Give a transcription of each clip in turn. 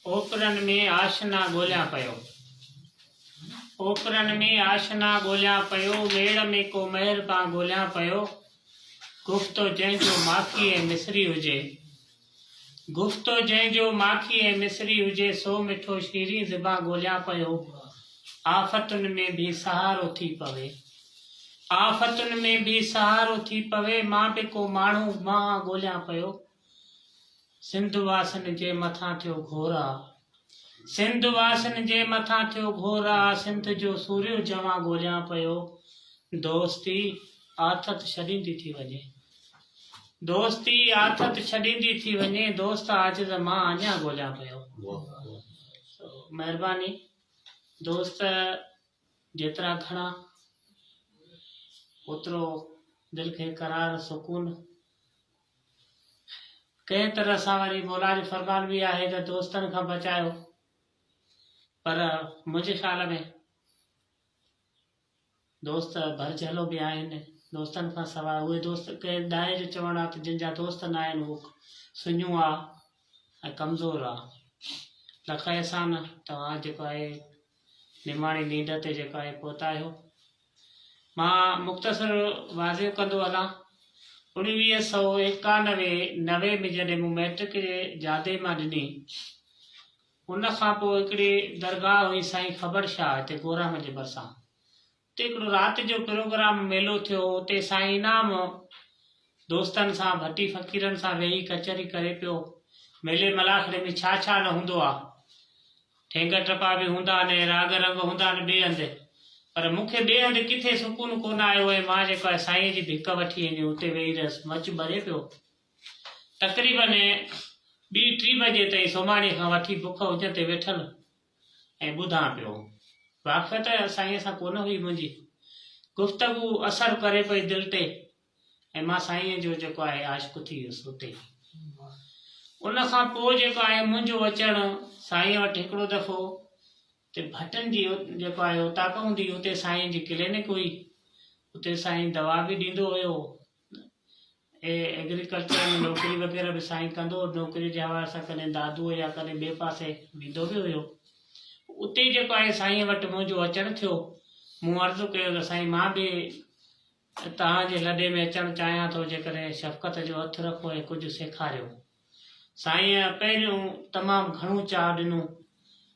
Operon में आशना ॻोल्हियां पियो, ओपरन में आशना ॻोल्हियां पियो, वेड़ में को महिरबां ॻोल्हियां पियो। गुफ़्तो जंहिंजो माखी ऐं मिसरी हुजे, गुफ़्तो जंहिंजो माखी ऐं मिसरी हुजे, सो मिठो शीरी ज़िबां ॻोल्हियां पियो। आफ़तुनि में भी सहारो थी पवे, आफ़तुनि में भी सहारो थी पवे, मां बि को माण्हू मां ॻोल्हियां पियो। सिंध वासन जे मथां थियो घोरा, सिंध वासन जे मथां थियो घोरा, सिंध जो सूर्य जवां ॻोल्हियां पियो। दोस्ती आथत छॾींदी थी वञे, दोस्ती आथत छॾींदी थी वञे, दोस्त आजिज़ मां अञा ॻोल्हियां पियो। महिरबानी। दोस्त जेतिरा घणा ओतिरो दिल खे करार सुकून। कंहिं तरह सां वरी मौला जो फरमान बि आहे त दोस्तनि खां बचायो, पर मुंहिंजे ख़्याल में दोस्त भरजलो बि आहिनि। दोस्तनि खां सवाइ उहे दोस्त कंहिं ॾाहे जो चवणु आहे त जिन जा दोस्त न आहिनि उहो सुञो आहे ऐं कमज़ोर आहे। लख एहसान तव्हां जेको आहे निमाणी नींड ते जेको आहे पहुता आहियो। मां मुख़्तसर वाज़िफ़ कंदो हलां। 1991 में जॾहिं मूं मैट्रिक जे जादे मां ॾिनी, उन खां पोइ हिकिड़ी दरगाह हुई साईं ख़बर शाह हिते गोराम जे भरिसां। उते हिकिड़ो राति जो प्रोग्राम मेलो थियो। उते साईं इनाम दोस्तनि सां भटी फ़क़ीरनि सां वेही कचहरी करे पियो। मेले मलाखड़े में छा छा न हूंदो आहे, ठेंग टपा बि हूंदा आहिनि, राग रंग हूंदा आहिनि ॿिए हंधि, पर मूंखे ॿिए हंधि किथे सुकून कोन आयो ऐं मां जेको आहे साईं जी भिक वठी वञी उते वेही रहियसि। मच भरे पियो। तक़रीबन 2-3 बजे ताईं सुमाणीअ खां वठी बुख हुज ते वेठल ऐं ॿुधां पियो। वाक़फ़ियत साईंअ सां कोन हुई मुंहिंजी, गुफ़्तगू असर करे पई दिलि ते ऐं मां साईंअ जो जेको आहे आशिक़ु थी वियुसि उते। उन खां पोइ जेको आहे मुंहिंजो अचणु साईं वटि हिकिड़ो दफ़ो ते भटनि जी जेको आहे उताक हूंदी, उते साईं जी क्लिनिक हुई। उते साईं दवा बि ॾींदो हुयो एग्रीकल्चर में नौकिरी वग़ैरह बि साईं कंदो। नौकिरी जे हवाले सां कॾहिं दादू या कॾहिं ॿिए पासे वेंदो बि हुयो। उते जेको आहे साईं वटि मुंहिंजो अचणु थियो। मूं अर्ज़ु कयो त साईं मां बि तव्हांजे लॾे में अचणु चाहियां थो, जेकॾहिं शफ़क़त जो हथु रखो ऐं कुझु सेखारियो। साईं पहिरियों तमामु घणो चाह ॾिनो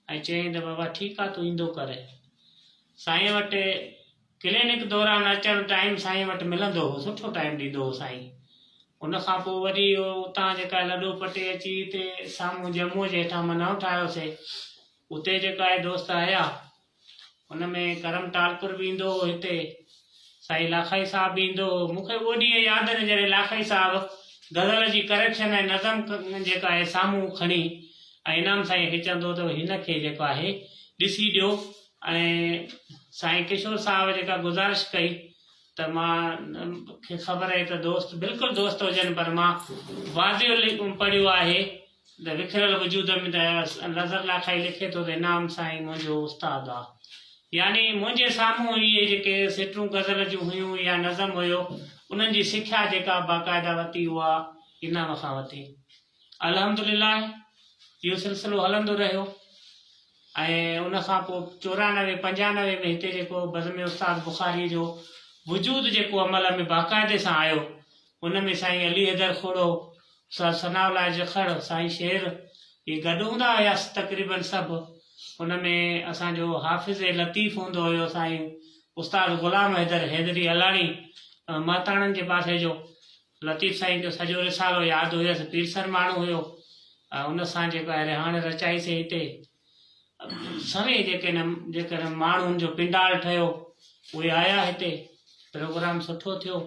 ऐं चयईं त बाबा ठीकु आहे, तूं ईंदो करे। साईं वटि क्लिनिक दौरान अचणु टाइम साईं वटि मिलंदो हो, सुठो टाइम ॾींदो हो साईं। उन खां पोइ वरी उतां जेका लॾो पटे अची हिते साम्हूं जम्मूअ जे हेठां मनाव ठाहियोसीं। उते जेका आहे दोस्त आया, उन में करम टालपुर बि ईंदो हो, हिते साईं लाखाई साहब बि ईंदो हो। मूंखे उहो ॾींहुं यादि न जॾहिं लाखाई साहब गज़ल जी करेक्शन ऐं नज़म जेका आहे साम्हूं खणी ऐं इनाम साईं खे चवंदो त हिन खे जेको आहे ॾिसी ॾियो। ऐं साईं किशोर साहब जेका गुज़ारिश कई त मां खे ख़बर आहे त दोस्त बिल्कुलु दोस्त हुजनि, पर मां वाज़िफ़ पढ़ियो आहे त विखिरल वजूद में त नज़र लाखाई लिखे थो त इनाम साईं मुंहिंजो उस्तादु आहे। यानी मुंहिंजे साम्हूं इहे जेके सिटूं गज़ल जूं हुयूं या नज़म हुयो, उन्हनि जी सिख्या जेका बाक़ाइदा वरिती उहा इनाम खां वरिती। अल्हम्दुलिल्लाह इहो सिलसिलो हलंदो रहियो। ऐं उन खां पोइ 94-95 में हिते जेको बज़्म उस्ताद बुखारी जो वजूद जेको अमल में बाक़ाइदे सां आयो, उन में साईं अली हैदर खोड़ो, सनाउल्लाह जखड़, साईं शेर, इहे गॾु हूंदा हुयासीं तक़रीबन सभु। उन में असांजो हाफ़िज़ लतीफ़ हूंदो हुयो, साईं उस्ताद ग़ुलाम हैदर हैदरी अलाणी महताणनि जे पासे जो। लतीफ़ साईं जो सॼो रिसालो यादि हुयसि, पीरसर माण्हू हुयो। उन सां जेको आहे रिहाण रचाईसीं हिते। सभई जेके माण्हुनि जो पिंडाल ठहियो उहे आया हिते, प्रोग्राम सुठो थियो।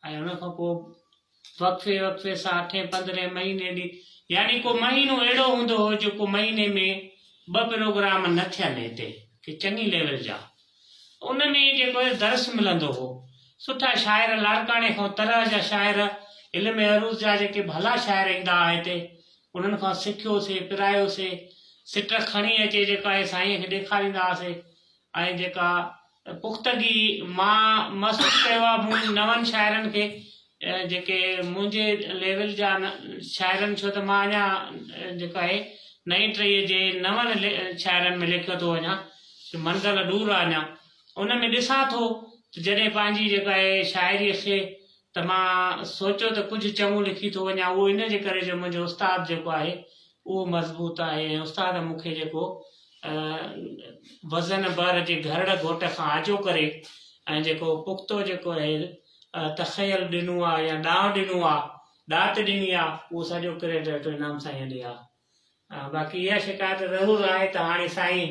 ऐं उन खां पोइ वक़्फ़े सां 8-15 महीने ॾींहुं, यानी को महीनो अहिड़ो हूंदो हो जेको महीने में 2 प्रोग्राम न थियनि हिते की चङी लेवल जा। उन में जेको दर्स मिलंदो हो, सुठा शाइर लाड़काणे खां तरह जा शाइर, इल्म अरूज़ जा जेके भला शाइर ईंदा हुआ हिते, उन्हनि खां सिखियोसीं, पिरायोसीं। सिट खणी अचे जेका आहे साईं खे ॾेखारींदा हुआसीं। ऐं जेका पुख़्तगी मां महसूसु कयो आहे नवनि शाइरनि खे, जेके मुंहिंजे लेवल जा शाइरनि, छो त मां अञा जेका आहे 29 जे 9 शाइरनि में लिखियो थो वञा, मंज़िल दूर आहे अञा। उन में ॾिसां थो जॾहिं पंहिंजी जेका आहे शाइरीअ खे त मां सोचियो त कुझु चङो लिखी थो वञा। उहो इन जे करे जो मुंहिंजो उस्तादु जेको आहे उहो मज़बूत आहे ऐं उस्ताद मूंखे जेको वज़न भर जे घरड़ घोट खां आजो करे ऐं जेको पुख़्तो जेको आहे तख़यल ॾिनो आहे या ॾांहुं ॾिनो आहे, ॾात ॾिनी आहे, उहो सॼो क्रेडिट इनाम साईं ॾे आहे। बाक़ी इहा शिकायत ज़रूरु आहे त हाणे साईं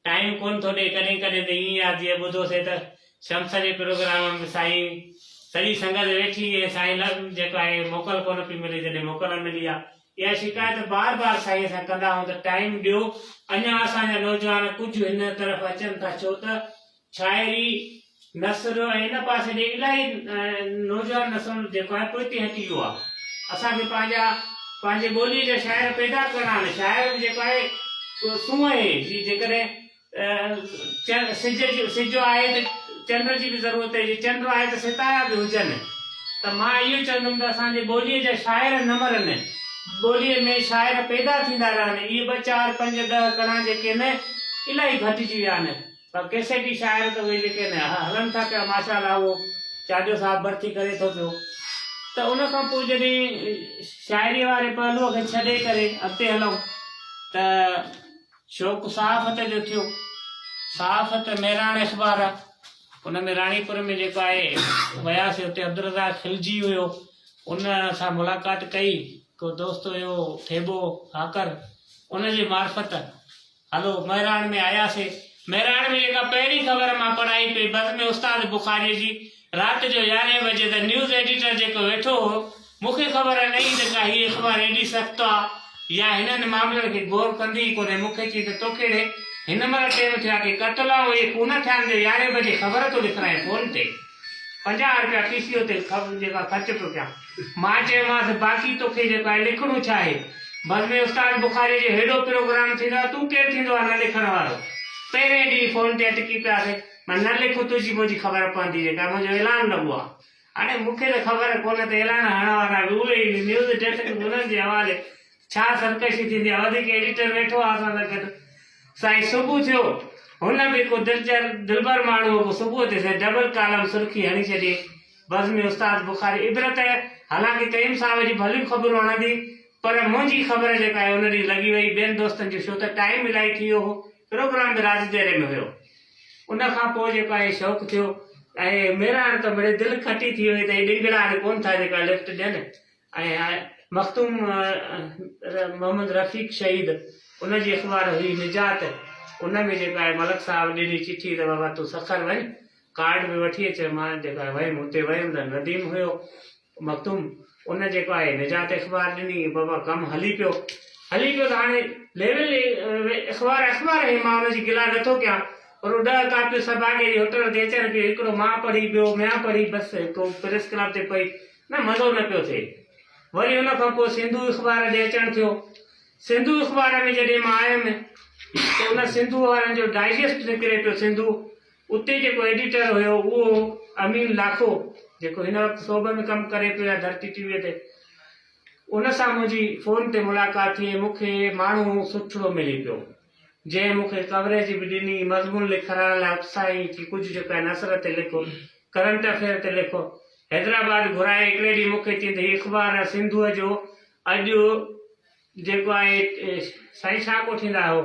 टाइम कोन थो ॾे, कॾहिं कॾहिं त ईअं आहे जीअं ॿुधोसीं त शम्स जे प्रोग्राम में साईं सॼी संगत वेठी ऐं साईं जेको आहे मोकल कोन पई मिले, जॾहिं मोकल मिली आहे। इहा शिकायत बार बार साईं सां कंदा आहियूं त टाइम ॾियो। अञा असांजा नौजवान कुझु हिन तरफ़ अचनि था, छो त शाइरी नसर ऐं हिन पासे ॾे इलाही नौजवान नसल जेको आहे पोइ हटी वियो आहे। असांखे पंहिंजे ॿोलीअ जा शाइर पैदा करणा आहिनि। शाइर जेको आहे सूंहं आहे जेकॾहिं सिज आहे त चंड जी बि ज़रूरत आहे, चंड आहे त सितारा बि हुजनि। त मां इहो चवंदुमि त असांजे ॿोलीअ जा शाइर न मरनि, ॿोलीअ में शाइर पैदा थींदा रहनि। इहे 2, 4, 5, 10 कणा जेके आहिनि इलाही घटिजी विया आहिनि। पर कैसेटी शाइर त उहे जेके आहिनि हलनि था पिया, माशाअल्लाह। उहो चाॾियो साहिबु भर्ती करे थो पियो। त उन खां पोइ जॾहिं शाइरीअ वारे पहलूअ खे छॾे करे अॻिते हलूं त शौक़ु सहाफ़त जो थियो। सहाफ़त मेराण अख़बार आहे, उन में राणीपुर में जेको आहे वियासीं, हुते अब्दुल रज़ाक खिलजी हुयो, उन सां मुलाक़ात कई। को दोस्त हुयो थेबो हाकर, उनजे मार्फत हलो मेराण में आयासीं। मेराण में जेका पहिरीं ख़बर मां पढ़ाई पई बस में उस्ताद बुखारी जी, राति जो 11 बजे त न्यूज़ एडिटर जेको वेठो हो, मूंखे ख़बर न हुई त का हीअ अख़बार एॾी सख़्त आहे या हिननि मामलनि खे गौर कंदी ई कोन्हे। मूंखे चई त तोखे हिन महिल टाइम थिया की कतला उहे कोन थिया आहिनि, 11 बजे ख़बर थो लिखाए फ़ोन ते 50 रुपया पीसीओ ते जेका ख़र्च पियो कयां। मां चयोमांसि बाक़ी तोखे जेको आहे लिखणो छा आहे? बस में उस्ताद बुखारी जो हेॾो प्रोग्राम थींदो आहे, तूं केरु थींदो आहे न लिखण वारो? पहिरें ॾींहुं फ़ोन ते अटकी पियासीं। मां न लिखो, तुंहिंजी मुंहिंजी ख़बर पवंदी, जेका मुंहिंजो ऐलान लॻो आहे। हाणे मूंखे त ख़बर कोन त ऐलान हणण वारा उहे ई न्यूज़ डेस्क उन्हनि जे हवाले छा सरकशी थींदी आहे। वधीक एडिटर वेठो आहे असां सां गॾु। साईं सुबुह थियो, हुन बि को दिलबर माण्हू हो, सुबुह ते डबल कालम सुर्खी हणी छॾी बस में उस्ताद बुखारी इबरत। हालांकि कईम साहिब जी भलियूं ख़बरूं हणंदी, पर मुंहिंजी ख़बर जेका आहे उन ॾींहुं लॻी वई ॿियनि दोस्तनि जी, छो त टाइम इलाही थी वियो हो। प्रोग्राम बि राजदेरे में हुयो। उन खां पोइ जेको आहे शौक़ु थियो ऐं मेराण त मिड़े दिलि खटी थी वई त हे ॾिंगड़ा हाणे कोन था जेका लिफ्ट ॾियनि। ऐं मख़्तूम मोहम्मद रफ़ीक शहीद, उनजी अख़बार हुई निजात, उन में जेका आहे मलक साहिबु ॾिनी चिठी त बाबा तूं सखर वञ, कार्ड बि वठी अच। मां जेका वयुमि, हुते वयुमि त नदीम हुयो मख़्तूम, उन जेको आहे निजात अख़बार ॾिनी। बाबा कमु हली पियो त हाणे लेवल अख़बार ई मां हुनजी गिला नथो कयां, पर 10 कापियूं सभागे जी होटल ते अचनि पियूं। हिकिड़ो मां पढ़ी, ॿियो मयां पढ़ी, बसि हिकु प्रेस क्लब ते पई, न मज़ो न पियो थिए। वरी हुन खां पोइ सिंधू अख़बार ॾे अचणु थियो। सिंधू अख़बार में जॾहिं मां आयुमि त उन सिंधू वारनि जो डाइजेस्ट निकिरे पियो सिंधू। उते जेको एडिटर हुयो उहो अमीन लाखो, जेको हिन वक़्तु सोभ में कमु करे पियो आहे धरती टीवीअ ते। उन सां मुंहिंजी फ़ोन ते मुलाक़ात थी। मूंखे माण्हू सुठो मिली पियो जंहिं मूंखे कवरेज बि ॾिनी, मज़मून लिखण लाइ उत्साही की कुझु जेको आहे नसर ते लिखो, करंट अफेयर ते लिखो। हैदराबाद घुराए हिकिड़े ॾींहुं मूंखे चई त हीअ अख़बार सिंधूअ जो अॼु जेको आहे साईं छा को थींदा हो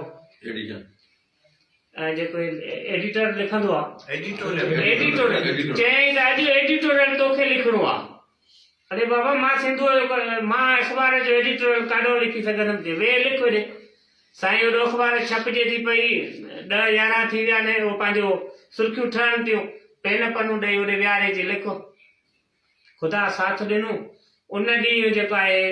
जेको एडिटर लिखंदो आहे, एडिटोरियल चई त अॼु एडिटोरियल तोखे लिखणो आहे। अरे बाबा मां सिंधूअ जो मां अख़बार जो एडिटोरियल काॾो लिखी सघंदुमि? वे लिख ॾे। साईं वॾो अख़बार छपिजे थी पई, 10-11 थी विया आहिनि, उहो पंहिंजो सुर्खियूं ठहनि थियूं, पेन पनूं ॾेई होॾे विहारे जी लिखो। ख़ुदा साथ ॾिनो। उन ॾींहुं जेको आहे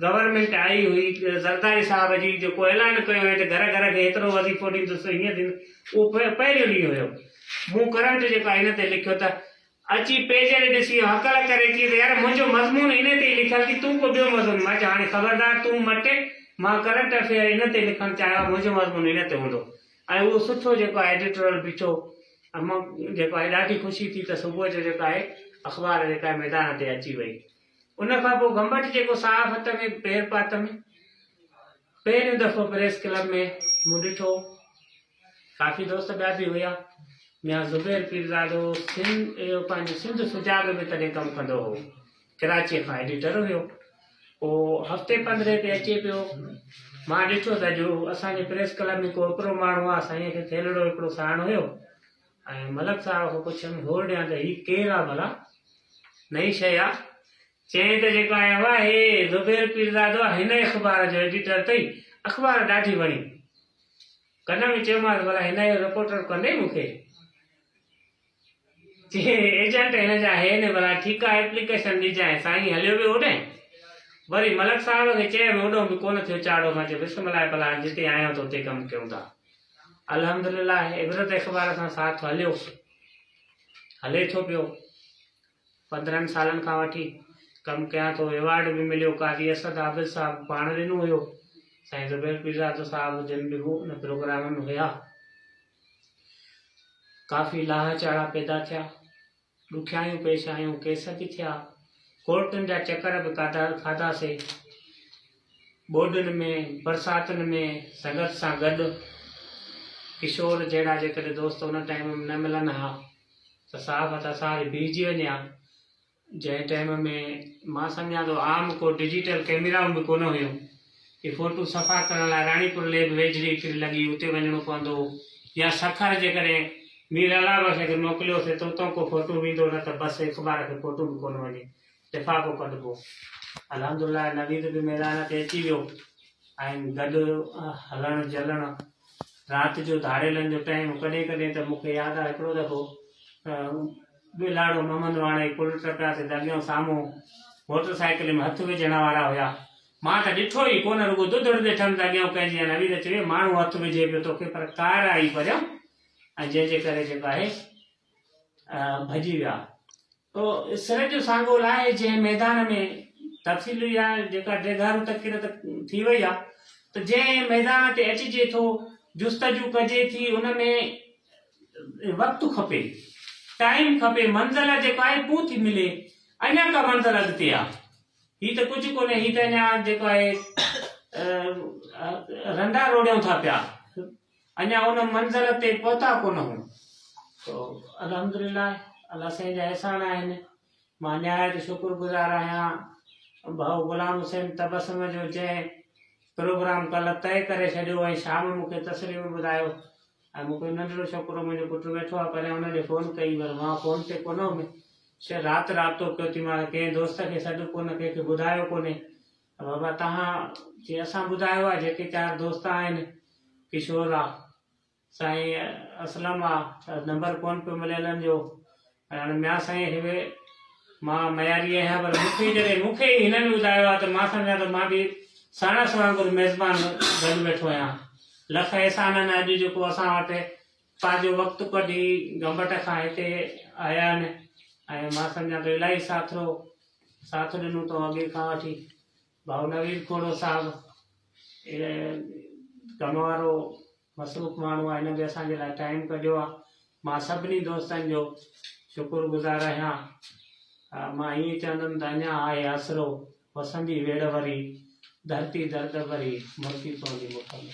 गवर्नमेंट आई हुई ज़रदारी साहिब जी, जेको ऐलान कयो हुयो त घर घर खे एतिरो वज़ीफ़ो ॾींदुसि, हीअं ॾींदुसि, उहो पहिरियों ॾींहुं हुयो। मूं करंट जेको आहे हिन ते लिखियो त अची पेज ॾिसी हकल करे की यार मुंहिंजो मज़मून इन ते लिखियलु की तूं को ॿियो मज़मून। मां चयो हाणे ख़बरदार तूं मटे, मां करंट अफेयर इन ते लिखणु चाहियां, मुंहिंजो मज़मून इन ते हूंदो। ऐं उहो सुठो जेको आहे एडिटोरियल बीठो। मां जेको आहे ॾाढी ख़ुशी थी त सुबुह जो जेका आहे अख़बार जेका आहे मैदान ते अची वई। उन खां पोइ गंबट जेको सहाफ़त में पेर पातमि पहिरियों दफ़ो प्रेस क्लब में मूं ॾिठो, काफ़ी दोस्त ॿिया बि हुया। मियां ज़ुबैर पीरज़ादो पंहिंजो सिंध सुजाॻ में तॾहिं कमु कंदो हो, कराचीअ खां एडिटर हुयो। पोइ हफ़्ते 15 ते अचे पियो। मां ॾिठो त जो असांजे प्रेस क्लब में को हिकिड़ो माण्हू आहे, साईं खे थेलड़ो हिकिड़ो साण हुयो, ऐं मलक साहिब खां पुछियमि होर ॾियां त हीउ केरु आहे भला, नई शइ आहे। चई त जेको आयो आहे हे ज़ुबैर पीरज़ादो आहे, हिन अख़बार जो एडिटर अथई, अख़बार ॾाढी वणी। कन में चयोमांसि भला हिन जो रिपोर्टर कंदे मूंखे, चए एजेंट हिन जा हे न, भला ठीकु आहे एप्लीकेशन ॾिजांइ। साईं हलियो वियो होॾे, वरी मलक साहिब खे चयो होॾो बि कोन थियो चाड़ो। मां चयो बिस्मिल्लाह, भला जिते आहियां त उते कमु कयूं था। अल्हम्दुलिल्लाह इबरत अख़बार सां साथ हलियो, हले थो पियो। 15 सालनि खां वठी कमु कयां थो। एवॉर्ड बि मिलियो, क़ाज़ी असद आबिद साहिब पाण ॾिनो हुयो, साईं ज़ुबैर पीरज़ादो साहिब जिन बि उन प्रोग्राम में हुया। काफ़ी लाह चाड़ा पैदा थिया, ॾुखियायूं पेश आयूं, केस बि थिया, कोर्टुनि जा चकर बि खाधासीं, ॿोॾियुनि में बरसातुनि में संगत सां गॾु। किशोर जहिड़ा जेकॾहिं दोस्त उन टाइम में न मिलनि हा त साहब त असां बीहजी वञा। जंहिं टाइम में मां सम्झां थो आम को डिजिटल कैमराऊं बि कोन हुयूं, कि फ़ोटू सफ़ा करण लाइ राणीपुर लेब वेझड़ी हिकिड़ी लॻी, उते वञिणो पवंदो, या सखर जेकॾहिं मीर अलावा खे मोकिलियोसीं त उतां को फ़ोटू वेंदो, न त बसि अख़बार खे फ़ोटू बि कोन वञे, लिफ़ाफ़ो कढिबो। अल्हम्दुलिल्लाह नवीद बि मैदान ते अची वियो, ऐं गॾु हलणु जलणु। राति जो धाड़ेलनि जो टाइम, कॾहिं कॾहिं त मूंखे यादि आहे हिकिड़ो दफ़ो बिलाड़ो मोहम्मद वाणे पुल टपियासीं त अॻियां साम्हूं मोटरसाइकिल में हथु विझण वारा हुया। मां त ॾिठो ई कोन, रुॻो दुधड़ ॾिठमि त अॻियां कंहिंजी नवीद चयो माण्हू हथु विझे पियो तोखे, पर कार आई परियां, ऐं जंहिंजे करे जेको आहे भॼी विया। पोइ सिर जो सांगोल आहे जंहिं मैदान में तफ़सीली आहे जेका डेगारू तकिर थी वई आहे, त जंहिं मैदान ते अचिजे थो, जुस्तजू कजे थी, उन में वक़्तु खपे, टाइम खपे, मंज़िल जेको आहे पूरी मिले। अञा का मंज़िल अॻिते आहे, हीअ त कुझु कोन्हे, हीअ त अञा जेको आहे रंधा रोड़ियूं था पिया, अञा उन मंज़िल ते पहुता कोन हूं। तो अल्हम्दुलिल्लाह अल्लाह साईं जा अहसान आहिनि। मां निहायत शुक्रगुज़ार आहियां भाउ ग़ुलाम हुसैन तबसम जो, जंहिं प्रोग्राम कल्ह तय करे छॾियो ऐं शाम मूंखे तस्लीम ॿुधायो। ऐं मूंखे नंढिड़ो छोकिरो मुंहिंजो पुटु वेठो आहे परे, हुनखे फ़ोन कई, पर मां फ़ोन ते कोन हुउमि, शायदि राति राब्तो कयो थी, मां कंहिं दोस्त खे सॾु कोन, कंहिंखे ॿुधायो कोन्हे। बाबा तव्हां जीअं असां ॿुधायो आहे, जेके 4 दोस्त आहिनि, किशोर आहे, साईं असलम आहे, नंबर कोन पियो मिले हिननि जो, हाणे मियां साईं खे मां मयारी आहियां, पर मूंखे ई हिननि ॿुधायो आहे त मां सम्झां त मां बि साणस वांगुरु मेज़बान गॾु वेठो आहियां। लख अहसान आहिनि अॼु जेको असां वटि पंहिंजो वक़्तु कढी गंबट खां हिते आया आहिनि, ऐं मां सम्झां थो इलाही साथ ॾिनो अथऊं अॻे खां वठी। भाउ नवीद खोड़ो साहिबु कम वारो मसरूफ़ माण्हू आहे, हिन बि असांजे लाइ टाइम कढियो आहे। मां सभिनी दोस्तनि जो शुक्रगुज़ार आहियां। मां ईअं चवंदुमि त अञा आहे आसिरो, वसंदी वेड़ वरी, धरती दर्द भरी, मुर्गी पवंदी मुख में।